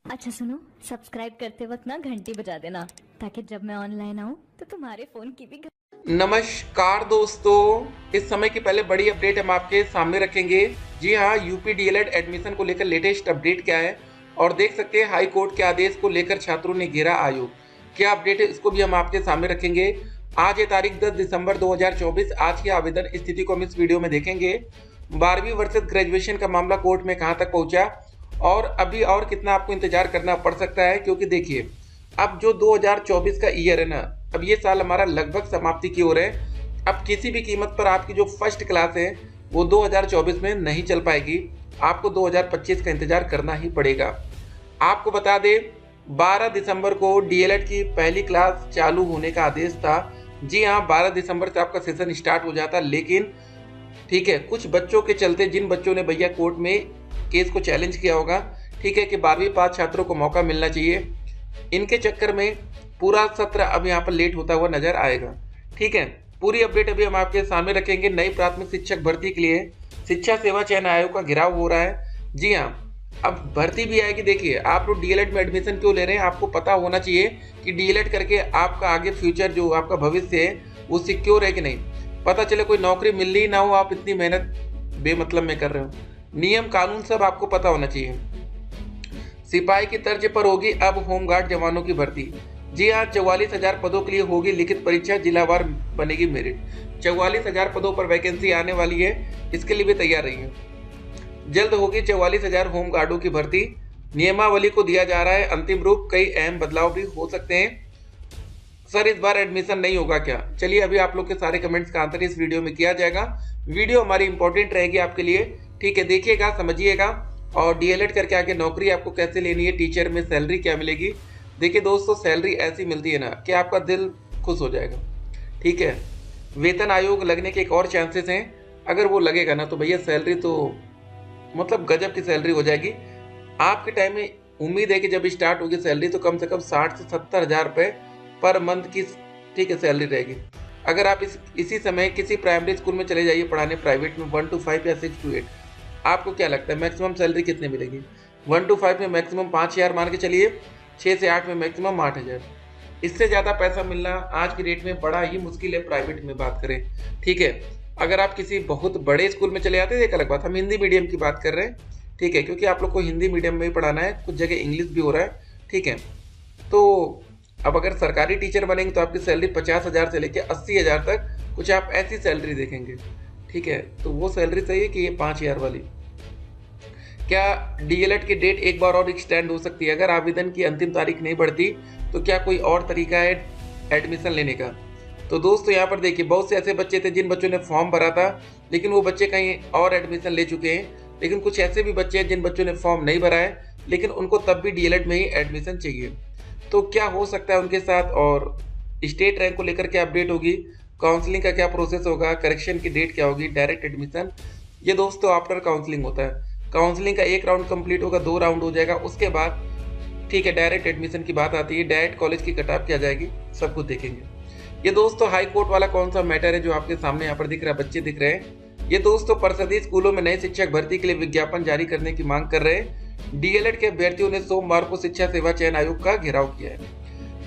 अच्छा सुनो, सब्सक्राइब करते वक्त ना घंटी बजा देना ताकि जब मैं ऑनलाइन आऊँ तो तुम्हारे फोन की भी नमस्कार दोस्तों, इस समय की पहले बड़ी अपडेट हम आपके सामने रखेंगे। जी हाँ, यूपी डीएलएड एडमिशन को लेकर लेटेस्ट अपडेट क्या है और देख सकते हैं हाई कोर्ट के आदेश को लेकर छात्रों ने घेरा आयोग। क्या अपडेट है इसको भी हम आपके सामने रखेंगे। आज है तारीख 10 दिसंबर 2024। आज की आवेदन स्थिति को हम इस वीडियो में देखेंगे। 12वीं वर्सेस ग्रेजुएशन का मामला कोर्ट में कहाँ तक पहुंचा और अभी और कितना आपको इंतजार करना पड़ सकता है, क्योंकि देखिए अब जो 2024 का ईयर है ना, अब ये साल हमारा लगभग समाप्ति की ओर है। अब किसी भी कीमत पर आपकी जो फर्स्ट क्लास है वो 2024 में नहीं चल पाएगी, आपको 2025 का इंतजार करना ही पड़ेगा। आपको बता दें 12 दिसंबर को डीएलएड की पहली क्लास चालू होने का आदेश था। जी हाँ, 12 दिसंबर से आपका सेशन स्टार्ट हो जाता, लेकिन ठीक है कुछ बच्चों के चलते, जिन बच्चों ने भैया कोर्ट में केस को चैलेंज किया होगा, ठीक है कि 12वीं पास छात्रों को मौका मिलना चाहिए, इनके चक्कर में पूरा सत्र अब यहाँ पर लेट होता हुआ नजर आएगा। ठीक है, पूरी अपडेट अभी हम आपके सामने रखेंगे। नई प्राथमिक शिक्षक भर्ती के लिए शिक्षा सेवा चयन आयोग का घेराव हो रहा है। जी हाँ, अब भर्ती भी आएगी। देखिए आप लोग डीएलएड में एडमिशन क्यों ले रहे हैं, आपको पता होना चाहिए कि डीएलएड करके आपका आगे फ्यूचर, जो आपका भविष्य है वो सिक्योर है कि नहीं। पता चले कोई नौकरी मिल ही ना हो, आप इतनी मेहनत बेमतलब में कर रहे हो। नियम कानून सब आपको पता होना चाहिए। सिपाही की तर्ज पर होगी अब होमगार्ड जवानों की भर्ती। जी हाँ, 44,000 पदों के लिए होगी लिखित परीक्षा, जिलावार बनेगी मेरिट। 44,000 पदों पर वैकेंसी आने वाली है, इसके लिए भी तैयार रहिए। जल्द होगी 44,000 होमगार्डों की भर्ती। नियमावली को दिया जा रहा है अंतिम रूप, कई अहम बदलाव भी हो सकते हैं। सर इस बार एडमिशन नहीं होगा क्या? चलिए अभी आप लोग के सारे कमेंट्स का आंसर इस वीडियो में किया जाएगा। वीडियो हमारी इंपॉर्टेंट रहेगी आपके लिए, ठीक है, देखिएगा समझिएगा। और डीएलएड करके आगे नौकरी आपको कैसे लेनी है, टीचर में सैलरी क्या मिलेगी। देखिए दोस्तों, सैलरी ऐसी मिलती है ना कि आपका दिल खुश हो जाएगा। ठीक है, वेतन आयोग लगने के एक और चांसेस हैं। अगर वो लगेगा ना तो भैया सैलरी तो मतलब गजब की सैलरी हो जाएगी आपके टाइम में। उम्मीद है कि जब स्टार्ट होगी सैलरी तो कम से कम 60 से 70,000 रुपये पर मंथ की, ठीक है, सैलरी रहेगी। अगर आप इसी समय किसी प्राइमरी स्कूल में चले जाइए पढ़ाने प्राइवेट में, 1 to 5 या 6 to 8, आपको क्या लगता है मैक्सिमम सैलरी कितनी मिलेगी? 1 to 5 में मैक्सिमम 5,000 मान के चलिए, 6 से 8 में मैक्सिमम 8,000। इससे ज़्यादा पैसा मिलना आज की डेट में बड़ा ही मुश्किल है, प्राइवेट में बात करें। ठीक है, अगर आप किसी बहुत बड़े स्कूल में चले जाते हैं एक अलग बात, हम हिंदी मीडियम की बात कर रहे हैं। ठीक है, क्योंकि आप लोग को हिंदी मीडियम में ही पढ़ाना है, कुछ जगह इंग्लिश भी हो रहा है। ठीक है, तो अब अगर सरकारी टीचर बनेंगे तो आपकी सैलरी 50,000 से लेकर 80,000 तक कुछ आप ऐसी सैलरी देखेंगे। ठीक है, तो वो सैलरी सही है कि ये 5,000 वाली? क्या डीएलएड की डेट एक बार और एक्सटेंड हो सकती है? अगर आवेदन की अंतिम तारीख नहीं बढ़ती तो क्या कोई और तरीका है एडमिशन लेने का? तो दोस्तों यहाँ पर देखिए, बहुत से ऐसे बच्चे थे जिन बच्चों ने फॉर्म भरा था, लेकिन वो बच्चे कहीं और एडमिशन ले चुके हैं। लेकिन कुछ ऐसे भी बच्चे हैं जिन बच्चों ने फॉर्म नहीं भरा है, लेकिन उनको तब भी डीएलएड में ही एडमिशन चाहिए। तो क्या हो सकता है उनके साथ, और स्टेट रैंक को लेकर क्या अपडेट होगी, काउंसलिंग का क्या प्रोसेस होगा, करेक्शन की डेट क्या होगी, डायरेक्ट एडमिशन, ये दोस्तों आफ्टर काउंसलिंग होता है। काउंसलिंग का एक राउंड कंप्लीट होगा, 2 राउंड हो जाएगा, उसके बाद ठीक है डायरेक्ट एडमिशन की बात आती है, डायरेक्ट कॉलेज की कट ऑफ क्या जाएगी, सब कुछ देखेंगे। ये दोस्तों हाई कोर्ट वाला कौन सा मैटर है जो आपके सामने यहाँ पर दिख रहा है, बच्चे दिख रहे हैं। ये दोस्तों परिषदीय स्कूलों में नए शिक्षक भर्ती के लिए विज्ञापन जारी करने की मांग कर रहे हैं। डीएलएड के अभ्यर्थियों ने सोमवार को शिक्षा सेवा चयन आयोग का घेराव किया है।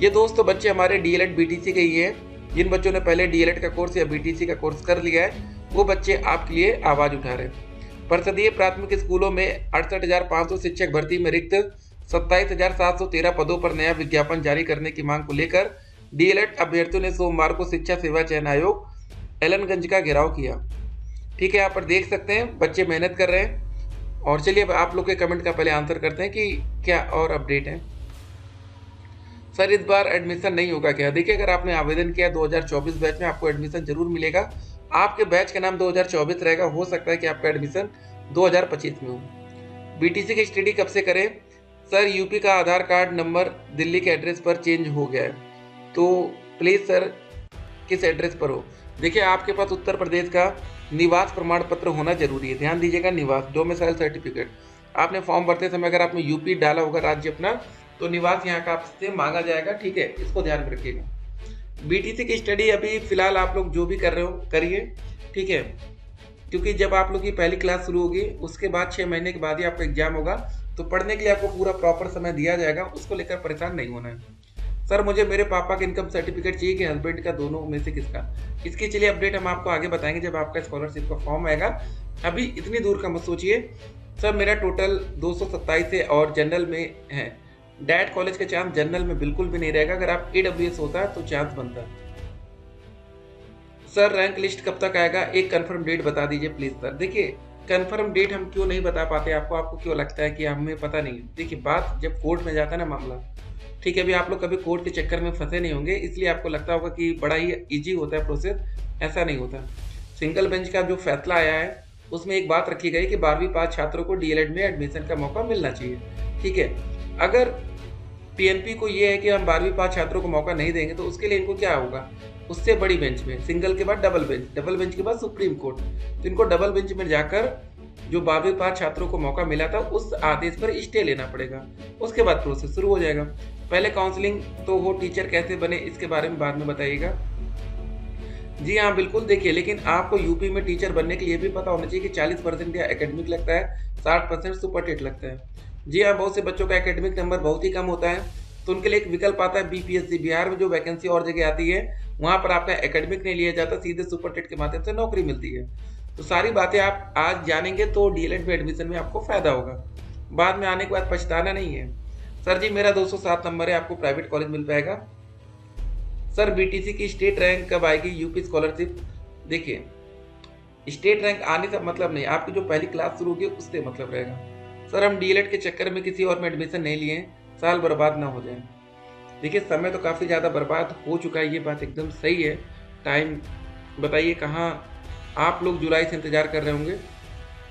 ये दोस्तों बच्चे हमारे डीएलएड बीटीसी के ही हैं। जिन बच्चों ने पहले डीएलएड का कोर्स या बीटीसी का कोर्स कर लिया है, वो बच्चे आपके लिए आवाज उठा रहे हैं। परिषदीय प्राथमिक स्कूलों में 68,500 शिक्षक भर्ती में रिक्त 27,713 पदों पर नया विज्ञापन जारी करने की मांग को लेकर डीएलएड अभ्यर्थियों ने सोमवार को शिक्षा सेवा चयन आयोग एलनगंज का घेराव किया। ठीक है, यहाँ पर देख सकते हैं बच्चे मेहनत कर रहे हैं। और चलिए अब आप लोग के कमेंट का पहले आंसर करते हैं कि क्या और अपडेट है। सर इस बार एडमिशन नहीं होगा क्या? देखिए अगर आपने आवेदन किया 2024 बैच में, आपको एडमिशन जरूर मिलेगा। आपके बैच का नाम 2024 रहेगा, हो सकता है कि आपका एडमिशन 2025 में हो। बीटीसी की स्टडी कब से करें? सर यूपी का आधार कार्ड नंबर दिल्ली के एड्रेस पर चेंज हो गया है, तो प्लीज़ सर किस एड्रेस पर हो? देखिए आपके पास उत्तर प्रदेश का निवास प्रमाण पत्र होना जरूरी है, ध्यान दीजिएगा, निवास डोमिसाइल सर्टिफिकेट। आपने फॉर्म भरते समय अगर आपने यूपी डाला होगा राज्य अपना, तो निवास यहाँ का आपसे मांगा जाएगा। ठीक है, इसको ध्यान में रखिएगा। बीटीसी की स्टडी अभी फिलहाल आप लोग जो भी कर रहे हो करिए। ठीक है, क्योंकि जब आप लोग की पहली क्लास शुरू होगी उसके बाद 6 महीने के बाद ही आपका एग्जाम होगा, तो पढ़ने के लिए आपको पूरा प्रॉपर समय दिया जाएगा, उसको लेकर परेशान नहीं होना है। सर मुझे मेरे पापा का इनकम सर्टिफिकेट चाहिए कि हस्बैंड का, दोनों में से किसका? इसकी चलिए अपडेट हम आपको आगे बताएंगे जब आपका स्कॉलरशिप का फॉर्म आएगा, अभी इतनी दूर का मत सोचिए। सर मेरा टोटल 227 है और जनरल में है। डैट कॉलेज का चांस जनरल में बिल्कुल भी नहीं रहेगा, अगर आप AWS होता है तो चांस बनता है। सर रैंक लिस्ट कब तक आएगा, एक कंफर्म डेट बता दीजिए प्लीज सर। देखिए कंफर्म डेट हम क्यों नहीं बता पाते आपको क्यों लगता है कि हमें पता नहीं है? देखिए बात जब कोर्ट में जाता है ना मामला, ठीक है, अभी आप लोग कभी कोर्ट के चक्कर में फंसे नहीं होंगे, इसलिए आपको लगता होगा कि बड़ा ही इजी होता है प्रोसेस, ऐसा नहीं होता। सिंगल बेंच का जो फैसला आया है उसमें एक बात रखी गई कि 12वीं पास छात्रों को DLED में एडमिशन का मौका मिलना चाहिए, ठीक है। अगर PNP को ये है कि हम 12वीं पास छात्रों को मौका नहीं देंगे तो उसके लिए इनको क्या होगा, उससे बड़ी बेंच में, सिंगल के बाद डबल बेंच के बाद सुप्रीम कोर्ट, तो इनको डबल बेंच में जाकर जो 12वीं पास छात्रों को मौका मिला था उस आदेश पर स्टे लेना पड़ेगा, उसके बाद प्रोसेस शुरू हो जाएगा। पहले काउंसलिंग तो हो, टीचर कैसे बने इसके बारे में बाद में बताइएगा। जी हाँ बिल्कुल, देखिए लेकिन आपको यूपी में टीचर बनने के लिए भी पता होना चाहिए कि 40% या एकेडमिक लगता है, 60% सुपर टेट लगता है। जी हाँ, बहुत से बच्चों का एकेडमिक नंबर बहुत ही कम होता है, तो उनके लिए एक विकल्प आता है BPSC। बिहार में जो वैकेंसी और जगह आती है वहाँ पर आपका एकेडमिक नहीं लिया जाता, सीधे सुपर टेट के माध्यम से नौकरी मिलती है। तो सारी बातें आप आज जानेंगे तो DLED में एडमिशन में आपको फायदा होगा, बाद में आने के बाद पछताना नहीं है। सर जी मेरा 207 नंबर है, आपको प्राइवेट कॉलेज मिल पाएगा। सर BTC की स्टेट रैंक कब आएगी, यूपी स्कॉलरशिप? देखिए स्टेट रैंक आने का मतलब नहीं, आपकी जो पहली क्लास शुरू होगी उससे मतलब रहेगा। सर हम DLED के चक्कर में किसी और में एडमिशन नहीं लिए, साल बर्बाद ना हो जाए। देखिए समय तो काफ़ी ज़्यादा बर्बाद हो चुका है, ये बात एकदम सही है। टाइम बताइए कहाँ, आप लोग जुलाई से इंतजार कर रहे होंगे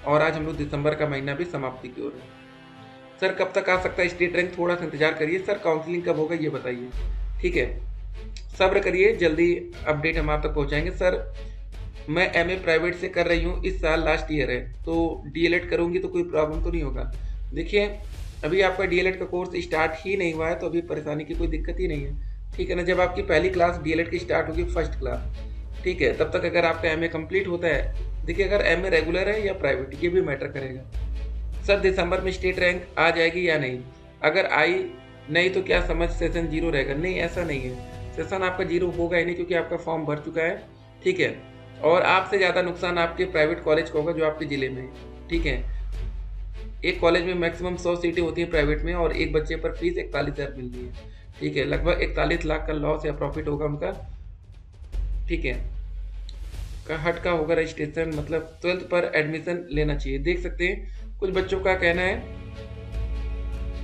और आज हम लोग दिसंबर का महीना भी समाप्ति की ओर है। सर कब तक आ सकता है स्टेट रैंक, थोड़ा सा इंतजार करिए। सर काउंसलिंग कब होगा ये बताइए, ठीक है, सब्र करिए, जल्दी अपडेट हम आप तक पहुंचाएंगे। सर मैं MA प्राइवेट से कर रही हूँ, इस साल लास्ट ईयर है, तो DLED करूँगी तो कोई प्रॉब्लम तो नहीं होगा? देखिए अभी आपका DLED का कोर्स स्टार्ट ही नहीं हुआ है, तो अभी परेशानी की कोई दिक्कत ही नहीं है, ठीक है ना। जब आपकी पहली क्लास DLED की स्टार्ट होगी, फर्स्ट क्लास, ठीक है, तब तक अगर आपका MA कंप्लीट होता है, देखिए अगर MA रेगुलर है या प्राइवेट ये भी मैटर करेगा। सर दिसंबर में स्टेट रैंक आ जाएगी या नहीं, अगर आई नहीं तो क्या समझ सेशन 0 रहेगा? नहीं ऐसा नहीं है, सेशन आपका 0 होगा ही नहीं, क्योंकि आपका फॉर्म भर चुका है, ठीक है। और आपसे ज़्यादा नुकसान आपके प्राइवेट कॉलेज का होगा जो आपके ज़िले में है, ठीक है। एक कॉलेज में मैक्सिमम 100 सीटें होती हैं प्राइवेट में, और एक बच्चे पर फीस 41,000 मिलती है, ठीक है। लगभग 41 लाख का लॉस या प्रॉफिट होगा उनका, ठीक है। का हट का होगा रजिस्ट्रेशन, मतलब 12th पर एडमिशन लेना चाहिए। देख सकते हैं कुछ बच्चों का कहना है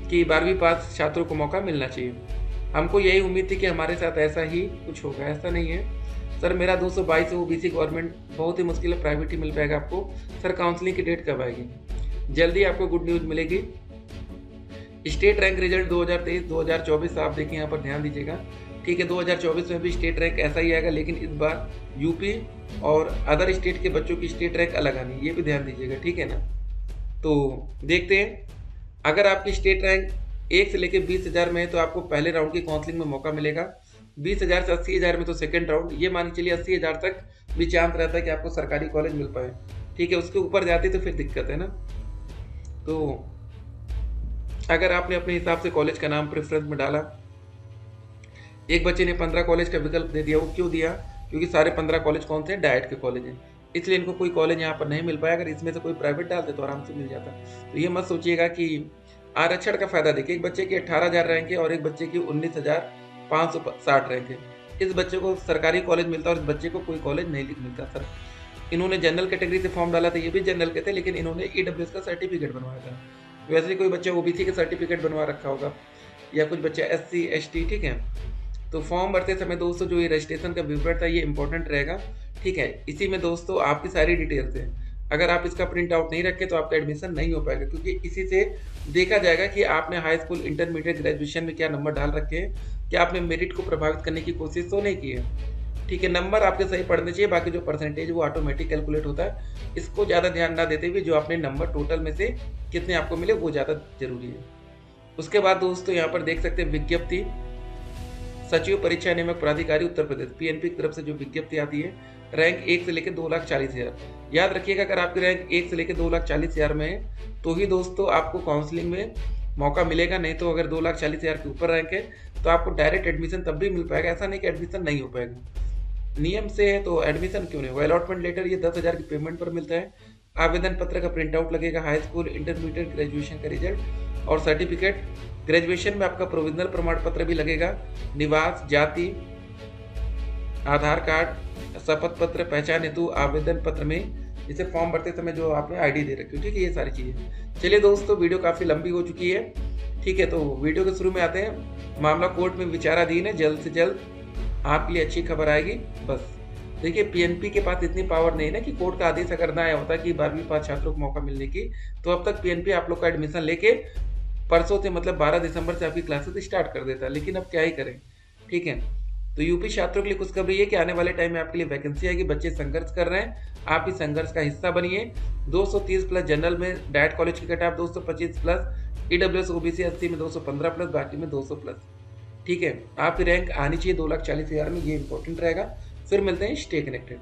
कि 12वीं पास छात्रों को मौका मिलना चाहिए। हमको यही उम्मीद थी कि हमारे साथ ऐसा ही कुछ होगा, ऐसा नहीं है। सर मेरा 222 OBC गवर्नमेंट बहुत ही मुश्किल है, प्राइवेट ही मिल पाएगा आपको। सर काउंसलिंग की डेट कब आएगी? जल्दी आपको गुड न्यूज़ मिलेगी। स्टेट रैंक रिजल्ट 2023-2024 आप देखिए, यहाँ पर ध्यान दीजिएगा, ठीक है। 2024 में भी स्टेट रैंक ऐसा ही आएगा, लेकिन इस बार यूपी और अदर स्टेट के बच्चों की स्टेट रैंक अलग आनी, ये भी ध्यान दीजिएगा, ठीक है ना। तो देखते हैं, अगर आपकी स्टेट रैंक 1 से लेकर 20,000 में है तो आपको पहले राउंड की काउंसलिंग में मौका मिलेगा। 20,000 से 80,000 में तो सेकंड राउंड, ये मान के चलिए 80,000 तक भी चांस रहता है कि आपको सरकारी कॉलेज मिल पाए, ठीक है। उसके ऊपर जाती तो फिर दिक्कत है ना। तो अगर आपने अपने हिसाब से कॉलेज का नाम प्रेफरेंस में डाला, एक बच्चे ने 15 कॉलेज का विकल्प दे दिया, वो क्यों दिया? क्योंकि सारे 15 कॉलेज कौन थे? डाइट के कॉलेज हैं, इसलिए इनको कोई कॉलेज यहाँ पर नहीं मिल पाया। अगर इसमें से कोई प्राइवेट डालते तो आराम से मिल जाता। तो ये मत सोचिएगा कि आरक्षण का फायदा देखिए, एक बच्चे की 18,000 रैंक है और एक बच्चे की 19,560 रैंक है। इस बच्चे को सरकारी कॉलेज मिलता है और इस बच्चे को कोई कॉलेज नहीं मिलता। सर इन्होंने जनरल कैटेगरी से फॉर्म डाला था, ये भी जनरल के थे, लेकिन इन्होंने EWS का सर्टिफिकेट बनवाया था। वैसे ही कोई बच्चा OBC का सर्टिफिकेट बनवा रखा होगा, या कुछ बच्चा SC ST, ठीक है। तो फॉर्म भरते समय दोस्तों जो ये रजिस्ट्रेशन का विवरण था ये इंपॉर्टेंट रहेगा, ठीक है। इसी में दोस्तों आपकी सारी डिटेल्स है, अगर आप इसका प्रिंट आउट नहीं रखें तो आपका एडमिशन नहीं हो पाएगा, क्योंकि इसी से देखा जाएगा कि आपने हाई स्कूल, इंटरमीडिएट, ग्रेजुएशन में क्या नंबर डाल रखे हैं, क्या आपने मेरिट को प्रभावित करने की कोशिश तो नहीं की है, ठीक है। नंबर आपके सही पढ़ने चाहिए, बाकी जो परसेंटेज वो ऑटोमेटिक कैलकुलेट होता है, इसको ज़्यादा ध्यान ना देते हुए जो आपने नंबर टोटल में से कितने आपको मिले वो ज़्यादा जरूरी है। उसके बाद दोस्तों यहाँ पर देख सकते हैं विज्ञप्ति सचिव परीक्षा नियामक प्राधिकारी उत्तर प्रदेश पीएनपी की तरफ से जो विज्ञप्ति आती है, रैंक 1 से लेकर 2,40,000। याद रखिएगा, अगर आपकी रैंक 1 से लेकर 2,40,000 में है तो ही दोस्तों आपको काउंसलिंग में मौका मिलेगा, नहीं तो अगर 2,40,000 के ऊपर रैंक है तो आपको डायरेक्ट एडमिशन तब भी मिल पाएगा, ऐसा नहीं कि एडमिशन नहीं हो पाएगा। नियम से है तो एडमिशन क्यों नहीं हो। अलॉटमेंट लेटर ये 10,000 की पेमेंट पर मिलता है। आवेदन पत्र का प्रिंट आउट लगेगा, हाई स्कूल, इंटरमीडिएट, ग्रेजुएशन का रिजल्ट और सर्टिफिकेट। ग्रेजुएशन में आपका प्रोविजनल प्रमाण पत्र भी लगेगा। निवास, जाति, आधार कार्ड, शपथ पत्र, पहचान हेतु आवेदन पत्र में इसे फॉर्म भरते समय जो आपने आईडी दे रखी है, ठीक है, ये सारी चीज़ें। चलिए दोस्तों, वीडियो काफ़ी लंबी हो चुकी है, ठीक है, तो वीडियो के शुरू में आते हैं। मामला कोर्ट में विचाराधीन है, जल्द से जल्द आपके लिए अच्छी खबर आएगी। बस देखिए, पीएनपी के पास इतनी पावर नहीं है ना कि कोर्ट का आदेश अगर ना आया होता कि 12वीं पास छात्रों को मौका मिलने की, तो अब तक पीएनपी आप लोग का एडमिशन लेके परसों से मतलब 12 दिसंबर से आपकी क्लासेस स्टार्ट कर देता है। लेकिन अब क्या ही करें, ठीक है। तो यूपी छात्रों के लिए खुशखबरी है कि आने वाले टाइम में आपके लिए वैकेंसी आएगी। बच्चे संघर्ष कर रहे हैं, आप इस संघर्ष का हिस्सा बनिए। 230 प्लस जनरल में डायट कॉलेज की cut off, 225 plus EWS OBC 80 में 215 प्लस, बाकी में 200 प्लस, ठीक है। आपकी रैंक आनी चाहिए 2,40,000 में, ये इंपॉर्टेंट रहेगा। फिर मिलते हैं, स्टे कनेक्टेड।